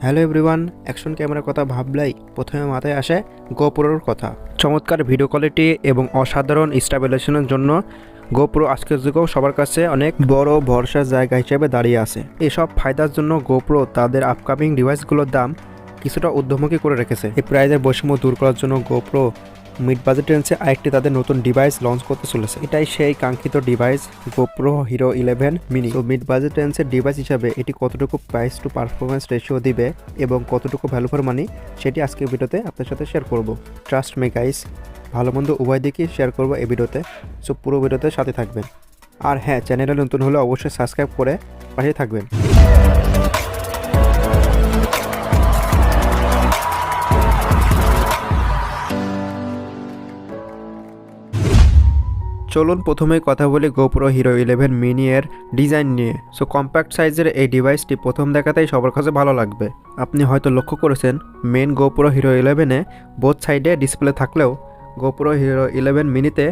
Hello everyone, action ক্যামেরার কথা ভাবলেই প্রথমে মাথায় আসে গোপ্রোর কথা। চমৎকার ভিডিও কোয়ালিটি এবং অসাধারণ স্টেবিলাইজেশনের জন্য গোপ্রো আজকের যুগেও সবার কাছে অনেক বড় ভরসার জায়গা হিসেবে দাঁড়িয়ে আছে। এসব ফায়দার জন্য গোপ্রো তাদের আপকামিং ডিভাইসগুলোর দাম কিছুটা ঊর্ধ্বমুখী করে রেখেছে। এই প্রাইজের বৈষম্য দূর করার জন্য গোপ্রো মিড বাজেট রেঞ্জে আরেকটি তাদের নতুন ডিভাইস লঞ্চ করতে চলেছে। এটাই সেই কাঙ্ক্ষিত ডিভাইস গোপ্রো হিরো 11 মিনি। তো মিড বাজেট রেঞ্জের ডিভাইস হিসাবে এটি কতটুকু প্রাইস টু পারফরমেন্স রেশিও দিবে এবং কতটুকু ভ্যালু ফর মানি সেটি আজকের ভিডিওতে আপনার সাথে শেয়ার করব। ট্রাস্ট মি গাইস, ভালো মন্দ উভয় দিকেই শেয়ার করব এই ভিডিওতে। সো পুরো ভিডিওতে সাথে থাকবেন। আর হ্যাঁ, চ্যানেলে নতুন হলে অবশ্যই সাবস্ক্রাইব করে পাশে থাকবেন। চলুন প্রথমে কথা বলি গোপ্রো হিরো 11 মিনি এর ডিজাইন নিয়ে। সো কম্প্যাক্ট সাইজের এই ডিভাইসটি প্রথম দেখাতেই সবার কাছে ভালো লাগবে। আপনি হয়তো লক্ষ্য করেছেন মেন গোপ্রো হিরো 11-এ বোথ সাইডে ডিসপ্লে থাকলেও গোপ্রো হিরো 11 মিনিতে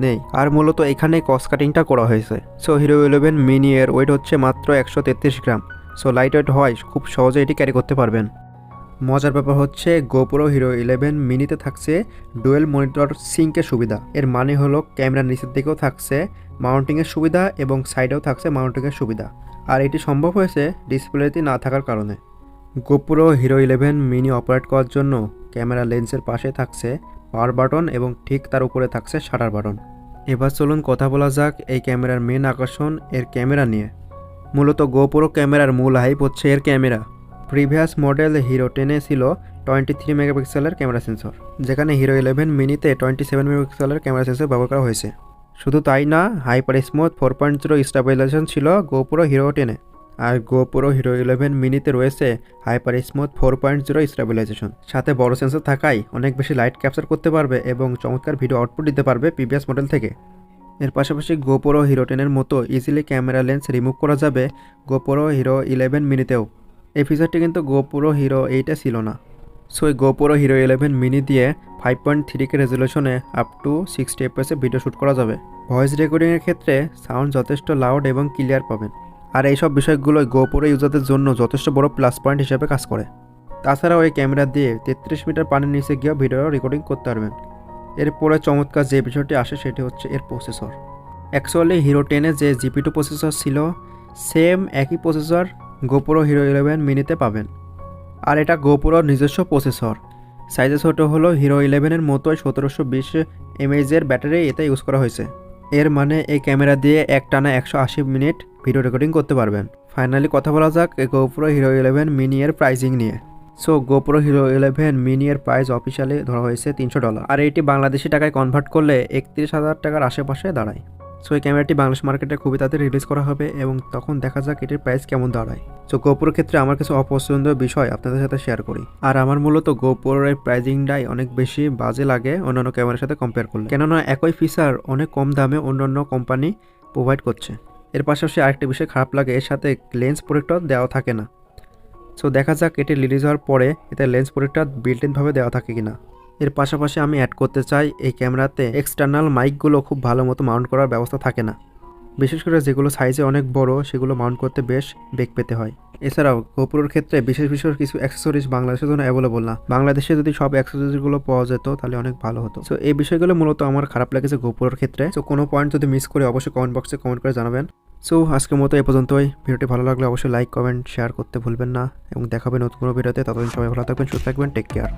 নেই। আর মূলত এখানেই কস্ট কাটিংটা করা হয়েছে। সো হিরো 11 মিনি এর ওয়েট হচ্ছে মাত্র 133 গ্রাম। সো লাইট ওয়েট হয়, খুব সহজে এটি ক্যারি করতে পারবেন। মজার ব্যাপার হচ্ছে গোপ্রো হিরো 11 মিনিতে থাকছে ডুয়েল মনিটর সিঙ্কের সুবিধা। এর মানে হলো ক্যামেরার নিচের দিকেও থাকছে মাউন্টিংয়ের সুবিধা এবং সাইডেও থাকছে মাউন্টিংয়ের সুবিধা। আর এটি সম্ভব হয়েছে ডিসপ্লেতে না থাকার কারণে। গোপ্রো হিরো 11 মিনি অপারেট করার জন্য ক্যামেরা লেন্সের পাশে থাকছে পাওয়ার বাটন এবং ঠিক তার উপরে থাকছে শাটার বাটন। এবার চলুন কথা বলা যাক এই ক্যামেরার মেন আকর্ষণ এর ক্যামেরা নিয়ে। মূলত গোপ্রো ক্যামেরার মূল হাইপ হচ্ছে এর ক্যামেরা। প্রিভিয়াস মডেল হিরো 10-এ ছিল 23 মেগাপিক্সেলের ক্যামেরা সেন্সর, যেখানে হিরো 11 মিনিতে 27 মেগাপিক্সেলের ক্যামেরা সেন্সর ব্যবহার করা হয়েছে। শুধু তাই না, হাইপার স্মুথ 4.0 স্টেবিলাইজেশন ছিল গোপ্রো হিরো 10-এ। আর গোপ্রো হিরো 11 মিনিতে রয়েছে হাইপার স্মুথ 4.0 স্টেবিলাইজেশন। সাথে বড় সেন্সর থাকায় অনেক বেশি লাইট ক্যাপচার করতে পারবে এবং চমৎকার ভিডিও আউটপুট দিতে পারবে প্রিভিয়াস মডেল থেকে। এর পাশাপাশি গোপ্রো হিরো 10-এর মতো ইজিলি ক্যামেরা লেন্স রিমুভ করা যাবে গোপ্রো হিরো 11 মিনিতেও। এই ফিচারটি কিন্তু গোপ্রো হিরো 8-এ ছিল না। সো এই গোপ্রো হিরো 11 মিনি দিয়ে 5.3K রেজলিউশনে up to 60 FPS video shoot করা যাবে। ভয়েস রেকর্ডিংয়ের ক্ষেত্রে সাউন্ড যথেষ্ট লাউড এবং ক্লিয়ার পাবেন। আর এইসব বিষয়গুলো গোপ্রো ইউজারদের জন্য যথেষ্ট বড় প্লাস পয়েন্ট হিসেবে কাজ করে। তাছাড়াও এই ক্যামেরা দিয়ে 33 মিটার পানির নিচে গিয়েও ভিডিও রেকর্ডিং করতে পারবেন। এরপরে চমৎকার যে বিষয়টি আসে সেটি হচ্ছে এর প্রসেসর। অ্যাকচুয়ালি হিরো 10-এ যে GP2 প্রসেসর ছিল, সেম একই প্রসেসর গোপ্রো হিরো 11 মিনিতে পাবেন। আর এটা গোপ্রোর নিজস্ব প্রসেসর। সাইজে ছোটো হলো হিরো 11-এর মতোই 1720 mAh ব্যাটারি এতে ইউজ করা হয়েছে। এর মানে এই ক্যামেরা দিয়ে একটানা 180 মিনিট ভিডিও রেকর্ডিং করতে পারবেন। ফাইনালি কথা বলা যাক গোপ্রো হিরো 11 মিনি এর প্রাইসিং নিয়ে। সো গোপ্রো হিরো 11 মিনি এর প্রাইস অফিসিয়ালি ধরা হয়েছে $300। আর এটি বাংলাদেশি টাকায় কনভার্ট করলে 31,000 টাকার আশেপাশে দাঁড়ায়। সো এই ক্যামেরাটি বাংলাদেশ মার্কেটে খুবই তাড়াতাড়ি রিলিজ করা হবে এবং তখন দেখা যাক এটির প্রাইস কেমন দাঁড়ায়। সো গোপ্রোর ক্ষেত্রে আমার কিছু অপছন্দীয় বিষয় আপনাদের সাথে শেয়ার করি। আর আমার মূলত গোপ্রোর এই প্রাইজিংটাই অনেক বেশি বাজে লাগে অন্যান্য ক্যামেরার সাথে কম্পেয়ার করলে, কেননা একই ফিচার অনেক কম দামে অন্যান্য কোম্পানি প্রোভাইড করছে। এর পাশাপাশি আরেকটা বিষয় খারাপ লাগে, এর সাথে লেন্স প্রোটেক্টর দেওয়া থাকে না। সো দেখা যাক এটি রিলিজ হওয়ার পরে এতে লেন্স প্রোটেক্টর বিল্ট ইনভাবে দেওয়া থাকে কিনা। এর পাশাপাশি আমি অ্যাড করতে চাই এই ক্যামেরাতে এক্সটার্নাল মাইকগুলো খুব ভালো মতো মাউন্ট করার ব্যবস্থা থাকে না। বিশেষ করে যেগুলো সাইজে অনেক বড় সেগুলো মাউন্ট করতে বেশ বেগ পেতে হয়। এছাড়াও গোপ্রোর ক্ষেত্রে বিশেষ কিছু অ্যাক্সেসরিজ বাংলাদেশের জন্য অ্যাভেলেবল না। বাংলাদেশে যদি সব অ্যাক্সেসরিজগুলো পাওয়া যেত তাহলে অনেক ভালো হতো। সো এই বিষয়গুলো মূলত আমার খারাপ লেগেছে গোপ্রোর ক্ষেত্রে। সো কোনো পয়েন্ট যদি মিস করে অবশ্যই কমেন্ট বক্সে কমেন্ট করে জানাবেন। সো আজকের মতো এ পর্যন্তই। ভিডিওটি ভালো লাগলে অবশ্যই লাইক কমেন্ট শেয়ার করতে ভুলবেন না এবং দেখাবেন নতুন কোনো ভিডিওতে। ততদিন সবাই ভালো থাকবেন, সুস্থ থাকবেন, টেক কেয়ার।